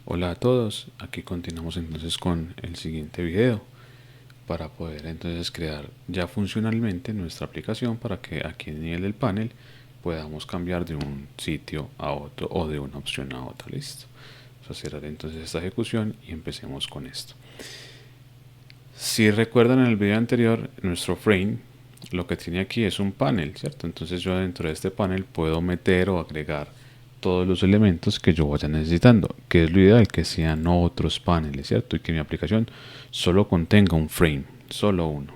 Hola a todos, aquí continuamos entonces con el siguiente video para poder entonces crear ya funcionalmente nuestra aplicación para que aquí en el nivel del panel podamos cambiar de un sitio a otro o de una opción a otra. Listo. Vamos a cerrar entonces esta ejecución y empecemos con esto. Si recuerdan en el video anterior, nuestro frame lo que tiene aquí es un panel, ¿cierto? Entonces yo dentro de este panel puedo meter o agregar todos los elementos que yo vaya necesitando, que es lo ideal, que sean otros paneles, ¿cierto? Y que mi aplicación solo contenga un frame, solo uno.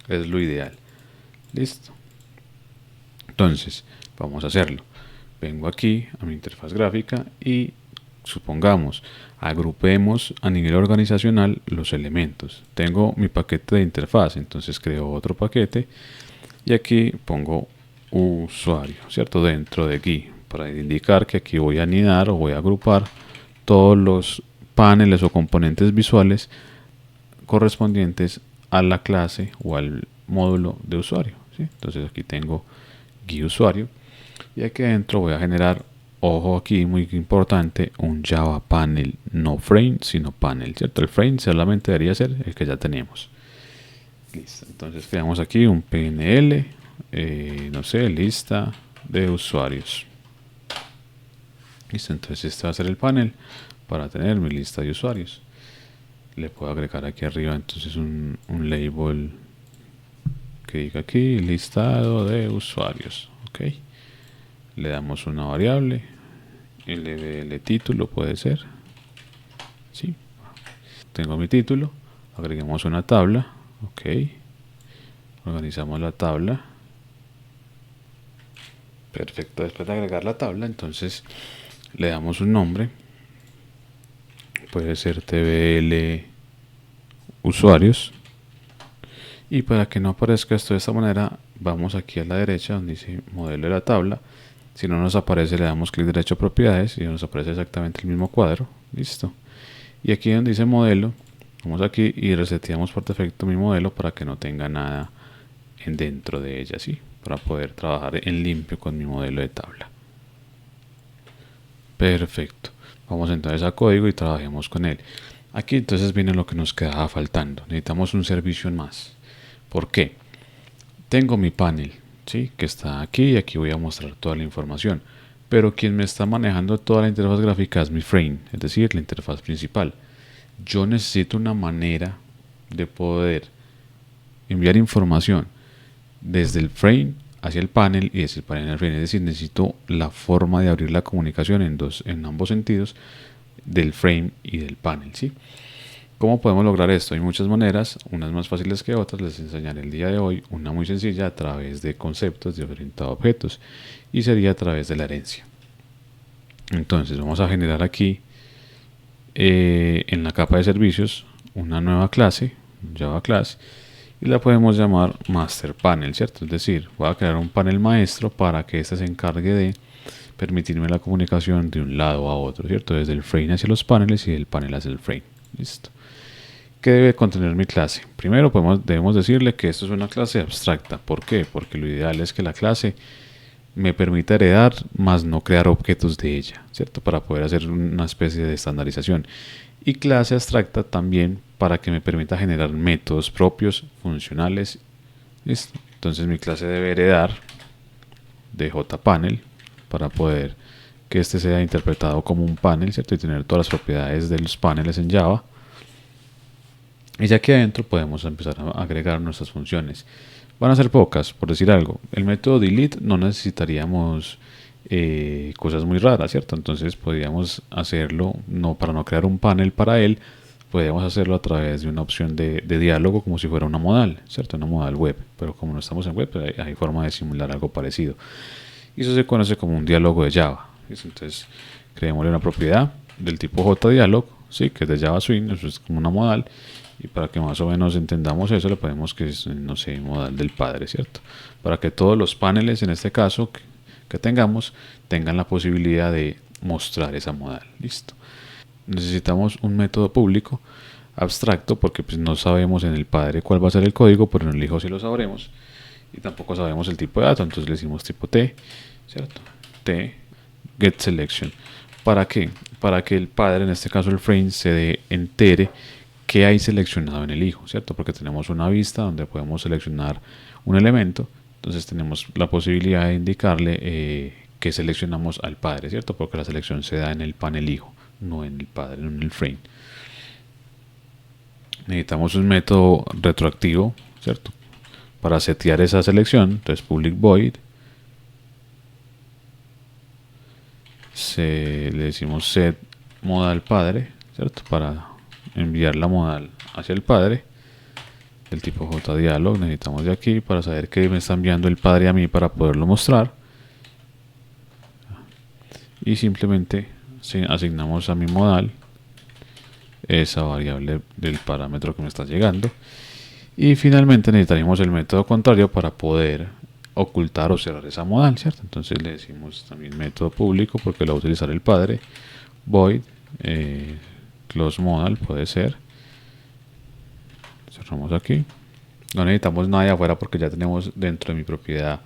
Es lo ideal. Listo. Entonces, vamos a hacerlo. Vengo aquí a mi interfaz gráfica y supongamos, agrupemos a nivel organizacional los elementos. Tengo mi paquete de interfaz, entonces creo otro paquete y aquí pongo usuario, ¿cierto? Dentro de aquí, para indicar que aquí voy a anidar o voy a agrupar todos los paneles o componentes visuales correspondientes a la clase o al módulo de usuario, ¿sí? Entonces aquí tengo guía usuario y aquí adentro voy a generar, ojo aquí muy importante, un Java panel, no frame sino panel, ¿cierto? El frame solamente debería ser el que ya tenemos. Listo, entonces creamos aquí un PNL, no sé, lista de usuarios. Listo, entonces este va a ser el panel para tener mi lista de usuarios. Le puedo agregar aquí arriba entonces un label que diga aquí listado de usuarios. Ok, le damos una variable, el título puede ser, ¿sí? Tengo mi título, agreguemos una tabla, ok, organizamos la tabla. Perfecto, después de agregar la tabla entonces le damos un nombre, puede ser tbl usuarios, y para que no aparezca esto de esta manera vamos aquí a la derecha donde dice modelo de la tabla. Si no nos aparece le damos clic derecho a propiedades y nos aparece exactamente el mismo cuadro. Listo. Y aquí donde dice modelo, vamos aquí y reseteamos por defecto mi modelo para que no tenga nada dentro de ella, ¿sí? Para poder trabajar en limpio con mi modelo de tabla. Perfecto. Vamos entonces a código y trabajemos con él. Aquí entonces viene lo que nos quedaba faltando. Necesitamos un servicio más. ¿Por qué? Tengo mi panel, ¿sí? Que está aquí y aquí voy a mostrar toda la información. Pero quien me está manejando toda la interfaz gráfica es mi frame, es decir, la interfaz principal. Yo necesito una manera de poder enviar información desde el frame hacia el panel y desde el panel al frame. Es decir, necesito la forma de abrir la comunicación en ambos sentidos del frame y del panel, ¿sí? ¿Cómo podemos lograr esto? Hay muchas maneras, unas más fáciles que otras. Les enseñaré el día de hoy una muy sencilla a través de conceptos de orientado a objetos y sería a través de la herencia. Entonces vamos a generar aquí en la capa de servicios una nueva clase, Java Class, y la podemos llamar Master Panel, ¿cierto? Es decir, voy a crear un panel maestro para que éste se encargue de permitirme la comunicación de un lado a otro, ¿cierto? Desde el frame hacia los paneles y del panel hacia el frame. Listo. ¿Qué debe contener mi clase? Primero debemos decirle que esto es una clase abstracta. ¿Por qué? Porque lo ideal es que la clase me permita heredar, más no crear objetos de ella, ¿cierto? Para poder hacer una especie de estandarización. Y clase abstracta también para que me permita generar métodos propios, funcionales. ¿Listo? Entonces mi clase debe heredar de JPanel para poder que este sea interpretado como un panel, ¿cierto? Y tener todas las propiedades de los paneles en Java. Y ya aquí adentro podemos empezar a agregar nuestras funciones. Van a ser pocas, por decir algo. El método delete no necesitaríamos cosas muy raras, ¿cierto? Entonces podríamos hacerlo, para no crear un panel para él, podríamos hacerlo a través de una opción de diálogo como si fuera una modal, ¿cierto? Una modal web. Pero como no estamos en web, pues hay forma de simular algo parecido. Y eso se conoce como un diálogo de Java. ¿Sí? Entonces creémosle una propiedad del tipo JDialog, ¿sí? Que es de Java Swing, eso es como una modal. Y para que más o menos entendamos eso, le ponemos que es, no sé, modal del padre, ¿cierto? Para que todos los paneles, en este caso, que tengamos, tengan la posibilidad de mostrar esa modal. Listo. Necesitamos un método público abstracto porque pues, no sabemos en el padre cuál va a ser el código, pero en el hijo sí lo sabremos. Y tampoco sabemos el tipo de dato, entonces le decimos tipo T, ¿cierto? T, get selection. ¿Para qué? Para que el padre, en este caso el frame, entere qué hay seleccionado en el hijo, ¿cierto? Porque tenemos una vista donde podemos seleccionar un elemento, entonces tenemos la posibilidad de indicarle que seleccionamos al padre, ¿cierto? Porque la selección se da en el panel hijo, no en el padre, no en el frame. Necesitamos un método retroactivo, ¿cierto? Para setear esa selección, entonces public void, le decimos set modal padre, ¿cierto? Para enviar la modal hacia el padre del tipo JDialog. Necesitamos de aquí para saber que me está enviando el padre a mí para poderlo mostrar, y simplemente asignamos a mi modal esa variable del parámetro que me está llegando, y finalmente necesitaremos el método contrario para poder ocultar o cerrar esa modal, ¿cierto? Entonces le decimos también método público porque lo va a utilizar el padre, void close modal, puede ser, cerramos aquí, no necesitamos nada de afuera porque ya tenemos dentro de mi propiedad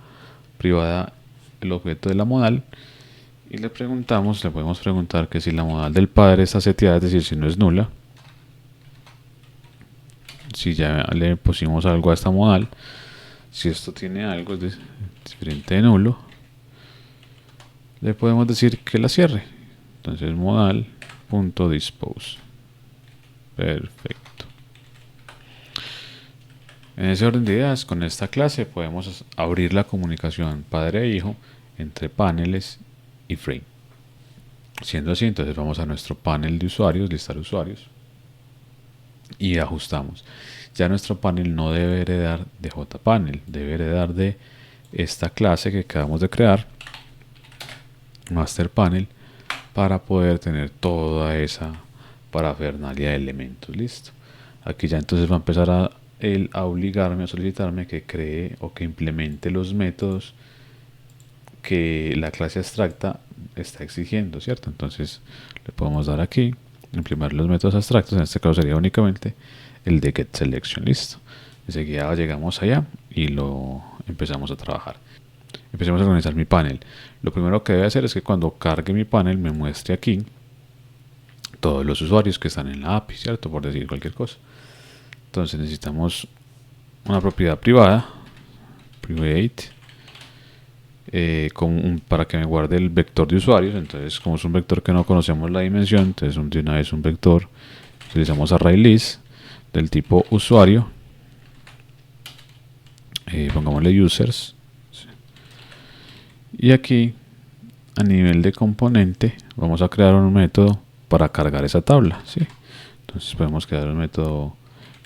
privada el objeto de la modal, y le podemos preguntar que si la modal del padre está seteada, es decir, si no es nula, si ya le pusimos algo a esta modal, si esto tiene algo es diferente de nulo, le podemos decir que la cierre. Entonces modal.dispose. Perfecto. En ese orden de ideas, con esta clase podemos abrir la comunicación padre e hijo entre paneles y frame. Siendo así, entonces vamos a nuestro panel de usuarios, listar usuarios, y ajustamos. Ya nuestro panel no debe heredar de JPanel, debe heredar de esta clase que acabamos de crear, master panel, para poder tener toda esa parafernalia de elementos. Listo. Aquí ya entonces va a empezar a obligarme, a solicitarme que cree o que implemente los métodos que la clase abstracta está exigiendo, ¿cierto? Entonces le podemos dar aquí, imprimir los métodos abstractos, en este caso sería únicamente el de getSelection. Listo. Enseguida llegamos allá y lo empezamos a trabajar. Empecemos a organizar mi panel. Lo primero que debe hacer es que cuando cargue mi panel me muestre aquí todos los usuarios que están en la API, ¿cierto? Por decir cualquier cosa. Entonces necesitamos una propiedad privada, private, para que me guarde el vector de usuarios. Entonces, como es un vector que no conocemos la dimensión, entonces de una vez un vector, utilizamos ArrayList del tipo usuario, pongámosle users, y aquí a nivel de componente vamos a crear un método para cargar esa tabla, ¿sí? Entonces podemos crear un método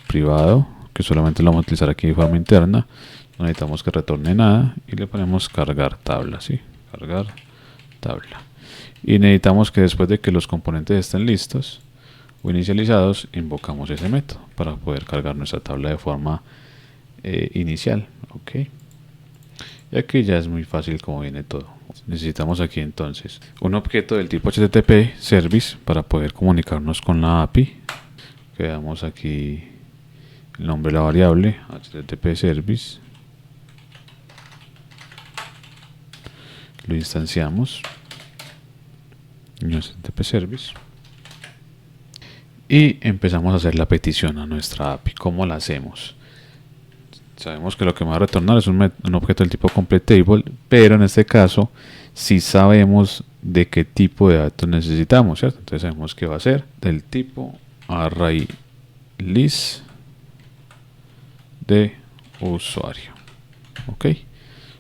privado que solamente lo vamos a utilizar aquí de forma interna, no necesitamos que retorne nada, y le ponemos cargar tabla, ¿sí? Cargar tabla, y necesitamos que después de que los componentes estén listos o inicializados, invocamos ese método para poder cargar nuestra tabla de forma inicial. Ok, y aquí ya es muy fácil como viene todo. Necesitamos aquí entonces un objeto del tipo HTTP service para poder comunicarnos con la API. Creamos aquí el nombre de la variable HTTP service, lo instanciamos en HTTP service y empezamos a hacer la petición a nuestra API. ¿Cómo la hacemos? Sabemos que lo que me va a retornar es un objeto del tipo completeTable, pero en este caso sí sabemos de qué tipo de datos necesitamos, ¿cierto? Entonces sabemos que va a ser del tipo ArrayList de usuario. Ok,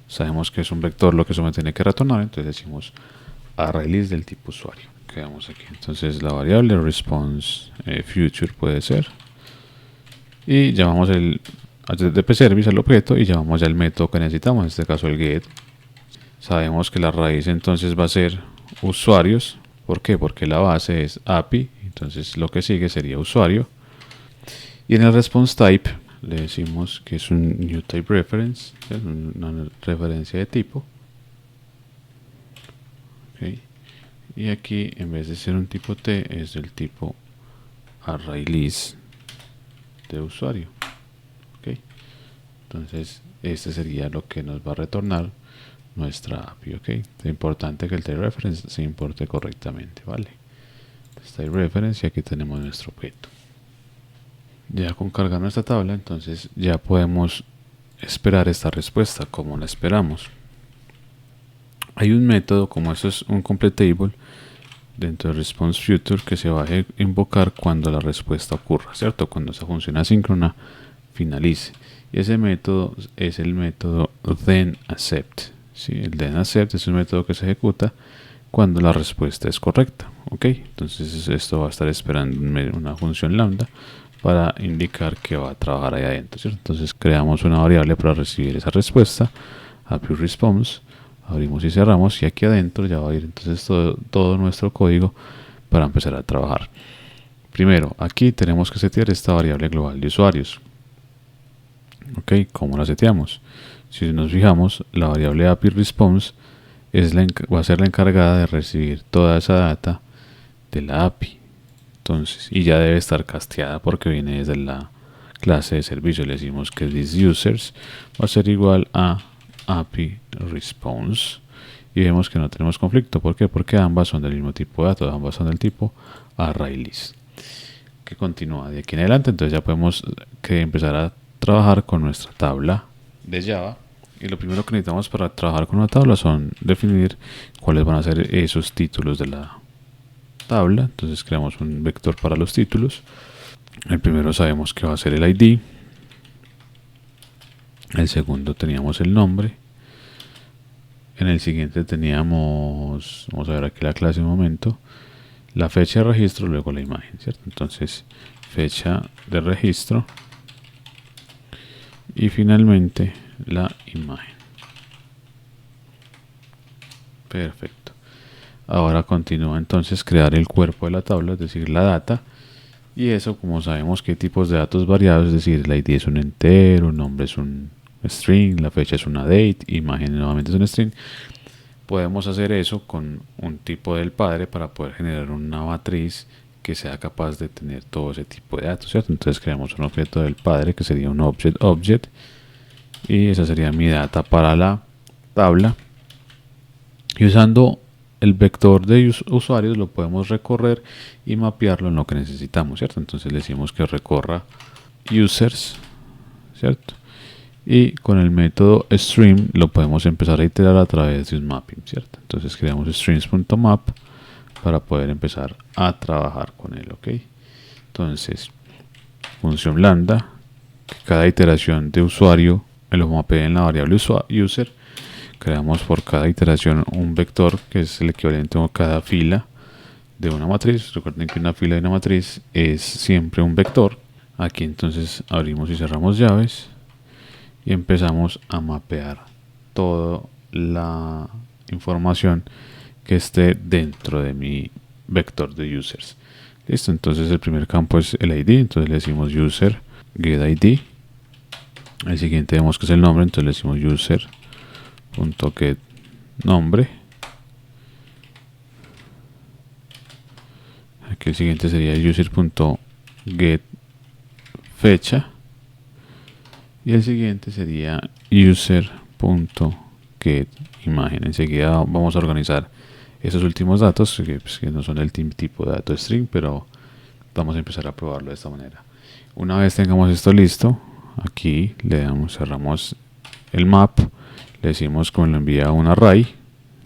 sabemos que es un vector lo que eso me tiene que retornar, entonces decimos ArrayList del tipo usuario. Quedamos aquí. Entonces la variable response future puede ser, y llamamos el HTTP service al objeto y llamamos ya el método que necesitamos, en este caso el get. Sabemos que la raíz entonces va a ser usuarios. ¿Por qué? Porque la base es API, entonces lo que sigue sería usuario, y en el response type le decimos que es un new type reference, ¿sí? Una referencia de tipo. Okay. Y aquí en vez de ser un tipo T es del tipo ArrayList de usuario. Okay. Entonces este sería lo que nos va a retornar nuestra API, ¿ok? Es importante que el type reference se importe correctamente, ¿vale? Type reference y aquí tenemos nuestro objeto. Ya con cargar nuestra tabla, entonces ya podemos esperar esta respuesta como la esperamos. Hay un método, como esto es un completable, dentro de response future que se va a invocar cuando la respuesta ocurra, ¿cierto? Cuando esa función asíncrona finalice. Y ese método es el método then accept. ¿Sí? El then accept es un método que se ejecuta cuando la respuesta es correcta. ¿Ok? Entonces esto va a estar esperando una función lambda para indicar que va a trabajar ahí adentro, ¿cierto? Entonces creamos una variable para recibir esa respuesta, API response, abrimos y cerramos, y aquí adentro ya va a ir entonces todo nuestro código para empezar a trabajar. Primero, aquí tenemos que setear esta variable global de usuarios. Ok, ¿cómo la seteamos? Si nos fijamos, la variable API response va a ser la encargada de recibir toda esa data de la API. Entonces, y ya debe estar casteada porque viene desde la clase de servicio. Le decimos que thisUsers va a ser igual a API response y vemos que no tenemos conflicto. ¿Por qué? Porque ambas son del mismo tipo de datos, ambas son del tipo ArrayList, que continúa de aquí en adelante. Entonces ya podemos empezar a trabajar con nuestra tabla de Java, y lo primero que necesitamos para trabajar con una tabla son definir cuáles van a ser esos títulos de la tabla. Entonces creamos un vector para los títulos. El primero sabemos que va a ser el ID, el segundo teníamos el nombre, en el siguiente teníamos, vamos a ver aquí la clase un momento, la fecha de registro, luego la imagen, ¿cierto? Entonces fecha de registro y finalmente la imagen. Perfecto. Ahora continúa entonces crear el cuerpo de la tabla, es decir, la data. Y eso, como sabemos qué tipos de datos variados, es decir, el ID es un entero, un nombre es un string, la fecha es una date, imagen nuevamente es un string. Podemos hacer eso con un tipo del padre para poder generar una matriz que sea capaz de tener todo ese tipo de datos, ¿cierto? Entonces creamos un objeto del padre que sería un object y esa sería mi data para la tabla. Y usando el vector de usuarios lo podemos recorrer y mapearlo en lo que necesitamos, ¿cierto? Entonces le decimos que recorra users, ¿cierto? Y con el método stream lo podemos empezar a iterar a través de un mapping, ¿cierto? Entonces creamos streams.map para poder empezar a trabajar con él, ¿ok? Entonces, función lambda, que cada iteración de usuario me lo mapee en la variable user. Creamos por cada iteración un vector que es el equivalente a cada fila de una matriz. Recuerden que una fila de una matriz es siempre un vector. Aquí entonces abrimos y cerramos llaves y empezamos a mapear toda la información que esté dentro de mi vector de users. Listo, entonces el primer campo es el ID, entonces le decimos user get ID. El siguiente vemos que es el nombre, entonces le decimos user.get nombre. Aquí el siguiente sería user.get fecha. Y el siguiente sería user.get imagen. Enseguida vamos a organizar esos últimos datos que no son el tipo de dato string, pero vamos a empezar a probarlo de esta manera. Una vez tengamos esto listo, aquí le damos, cerramos el map, le decimos que me lo envía a un array,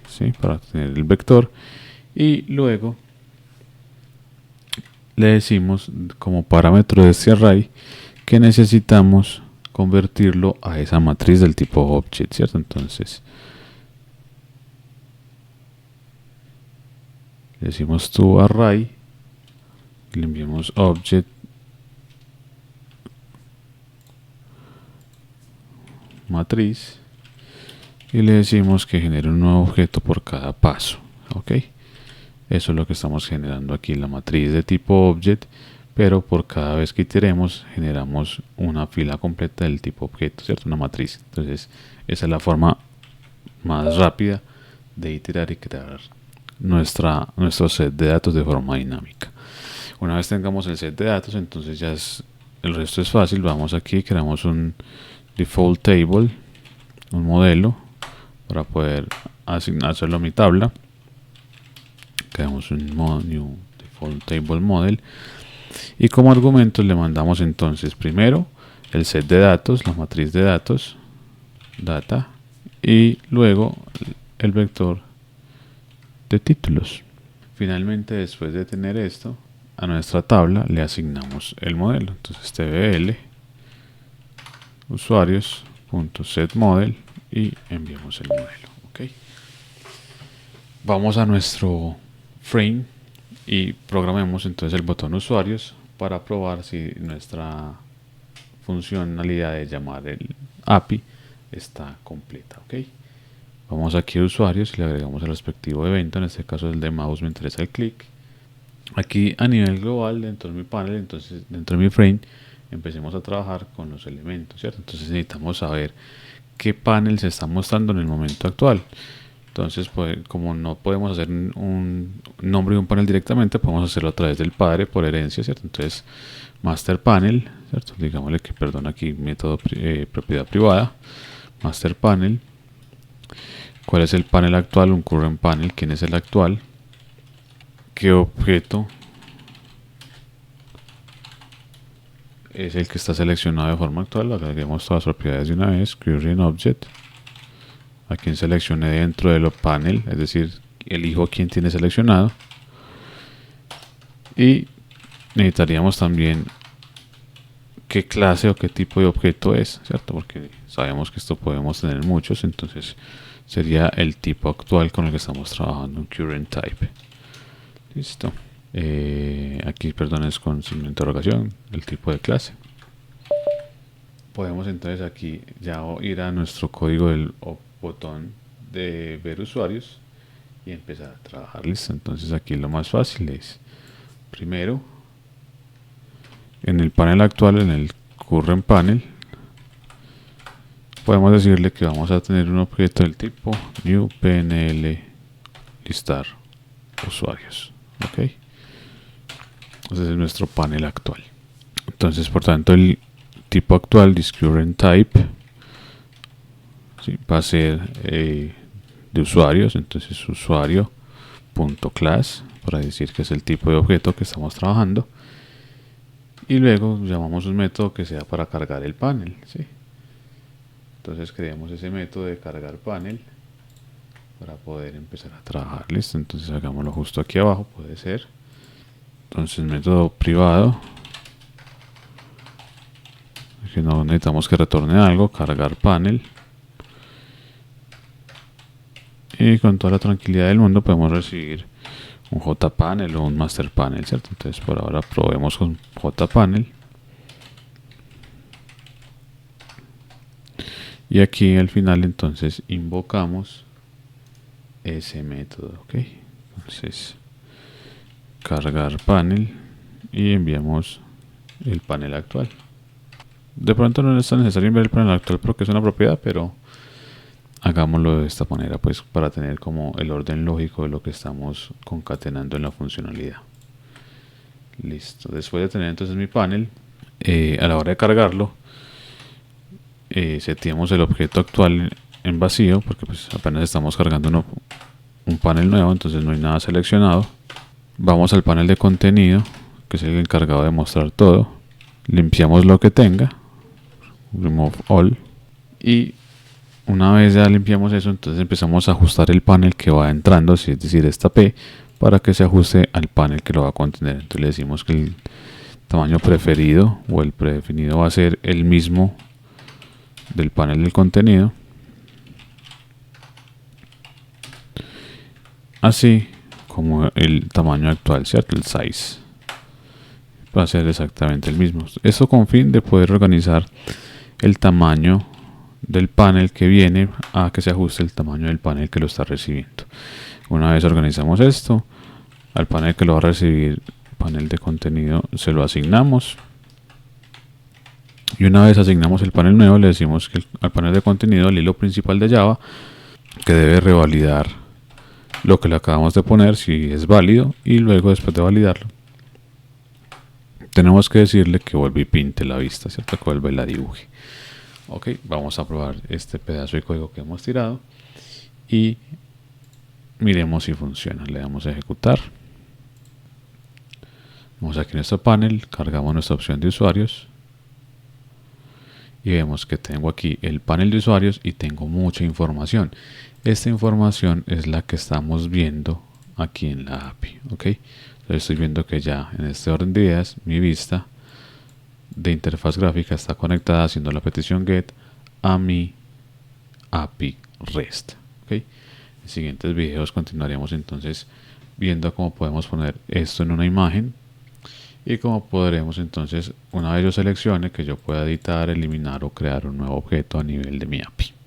¿sí? Para tener el vector, y luego le decimos como parámetro de este array que necesitamos convertirlo a esa matriz del tipo object, ¿cierto? Entonces le decimos to array, le enviamos object matriz y le decimos que genere un nuevo objeto por cada paso, ok. Eso es lo que estamos generando aquí, la matriz de tipo object, pero por cada vez que iteremos generamos una fila completa del tipo objeto, ¿cierto? Una matriz. Entonces esa es la forma más rápida de iterar y crear nuestro set de datos de forma dinámica. Una vez tengamos el set de datos, entonces ya el resto es fácil. Vamos aquí, creamos un default table, un modelo para poder asignárselo a mi tabla. Creamos un new default table model y como argumentos le mandamos entonces primero el set de datos, la matriz de datos, data, y luego el vector de títulos. Finalmente, después de tener esto, a nuestra tabla le asignamos el modelo. Entonces tbl usuarios.setModel y enviamos el modelo. ¿Okay? Vamos a nuestro frame y programemos entonces el botón usuarios para probar si nuestra funcionalidad de llamar el API está completa. ¿Okay? Vamos aquí a usuarios y le agregamos el respectivo evento, en este caso el de mouse, me interesa el clic. Aquí a nivel global dentro de mi panel, entonces dentro de mi frame, empecemos a trabajar con los elementos, ¿cierto? Entonces necesitamos saber qué panel se está mostrando en el momento actual. Entonces, pues, como no podemos hacer un nombre de un panel directamente, podemos hacerlo a través del padre por herencia, ¿cierto? Entonces, master panel, ¿cierto? Digámosle que, perdón, aquí método propiedad privada, master panel. ¿Cuál es el panel actual? Un current panel. ¿Quién es el actual? ¿Qué objeto es el que está seleccionado de forma actual? Agreguemos todas las propiedades de una vez. Current object. A quien seleccione dentro de los panel, es decir, elijo quién tiene seleccionado. Y necesitaríamos también qué clase o qué tipo de objeto es, ¿cierto? Porque sabemos que esto podemos tener muchos, entonces sería el tipo actual con el que estamos trabajando, un current type. Listo. Aquí, perdón, es con signo de interrogación, el tipo de clase. Podemos entonces aquí ya ir a nuestro código del botón de ver usuarios y empezar a trabajar. Listo. Entonces aquí lo más fácil es, primero, en el panel actual, en el current panel, podemos decirle que vamos a tener un objeto del tipo new pnl listar usuarios. Ok, ese es nuestro panel actual. Entonces, por tanto, el tipo actual de current type, ¿sí?, va a ser de usuarios. Entonces, usuario.class para decir que es el tipo de objeto que estamos trabajando. Y luego llamamos un método que sea para cargar el panel, ¿sí? Entonces creamos ese método de cargar panel para poder empezar a trabajar. Listo, entonces hagámoslo justo aquí abajo, puede ser. Entonces método privado, que no necesitamos que retorne algo, cargar panel. Y con toda la tranquilidad del mundo podemos recibir un JPanel o un master panel, ¿cierto? Entonces por ahora probemos con JPanel. Y aquí al final entonces invocamos ese método, ¿ok? Entonces cargar panel y enviamos el panel actual. De pronto no es tan necesario enviar el panel actual porque es una propiedad, pero hagámoslo de esta manera, pues, para tener como el orden lógico de lo que estamos concatenando en la funcionalidad. Listo. Después de tener entonces mi panel, a la hora de cargarlo, seteamos el objeto actual en vacío, porque pues apenas estamos cargando un panel nuevo, entonces no hay nada seleccionado. Vamos al panel de contenido, que es el encargado de mostrar todo. Limpiamos lo que tenga, remove all, y una vez ya limpiamos eso, entonces empezamos a ajustar el panel que va entrando, es decir, esta P, para que se ajuste al panel que lo va a contener. Entonces le decimos que el tamaño preferido o el predefinido va a ser el mismo del panel del contenido, así como el tamaño actual, ¿cierto? El size va a ser exactamente el mismo. Esto con fin de poder organizar el tamaño del panel que viene a que se ajuste el tamaño del panel que lo está recibiendo. Una vez organizamos esto, al panel que lo va a recibir, panel de contenido, se lo asignamos. Y una vez asignamos el panel nuevo, le decimos que al panel de contenido, el hilo principal de Java, que debe revalidar lo que le acabamos de poner, si es válido, y luego después de validarlo, tenemos que decirle que vuelva y pinte la vista, ¿cierto? Que vuelva y la dibuje. Ok, vamos a probar este pedazo de código que hemos tirado. y miremos si funciona. Le damos a ejecutar. Vamos aquí en nuestro panel, cargamos nuestra opción de usuarios y vemos que tengo aquí el panel de usuarios y tengo mucha información. Esta información es la que estamos viendo aquí en la API, ¿ok? Entonces estoy viendo que ya en este orden de ideas mi vista de interfaz gráfica está conectada haciendo la petición GET a mi API REST, ¿ok? En siguientes videos continuaremos entonces viendo cómo podemos poner esto en una imagen y cómo podremos entonces, una vez yo seleccione, que yo pueda editar, eliminar o crear un nuevo objeto a nivel de mi API.